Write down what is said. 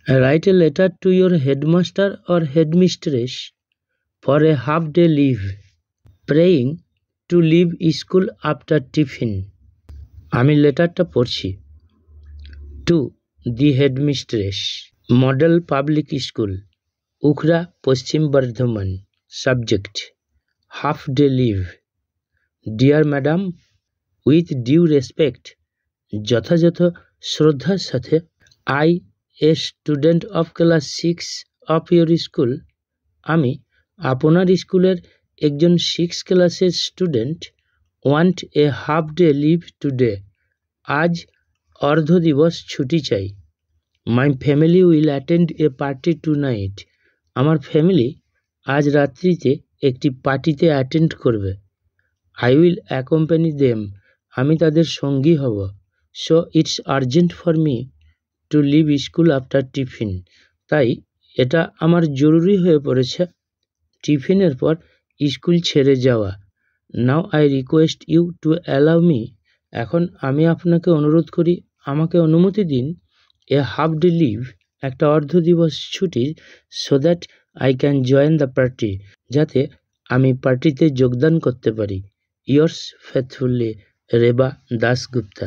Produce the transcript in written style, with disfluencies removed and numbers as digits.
Write a letter to your headmaster or headmistress for a half-day leave, praying to leave school after tiffin. আমি লেটারটা পড়ছি। To the headmistress, model public school, Ukhra, পশ্চিম Bardhaman. Subject half day leave. Dear madam, with due respect, যথাযথ শ্রদ্ধার সাথে, I a student of class 6 of your school, আমি আপনার স্কুলের একজন 6 ক্লাসের student, want a half day leave today, আজ অর্ধ দিবস ছুটি চাই। My family will attend a party tonight, আমার ফ্যামিলি আজ রাত্রিতে একটি পার্টিতে অ্যাটেন্ড করবে। আই উইল অ্যাকম্পানি দেম, আমি তাদের সঙ্গী হব। So it's urgent for me to leave school after tiffin, তাই এটা আমার জরুরি হয়ে পড়েছে টিফিনের পর স্কুল ছেড়ে যাওয়া। Now I request you to allow me, এখন আমি আপনাকে অনুরোধ করি, আমাকে অনুমতি দিন, এ হাফ ডে লিভ, একটা অর্ধ দিবস ছুটির, so that I can join the party, যাতে আমি পার্টিতে যোগদান করতে পারি। Yours faithfully, Reba Dasgupta.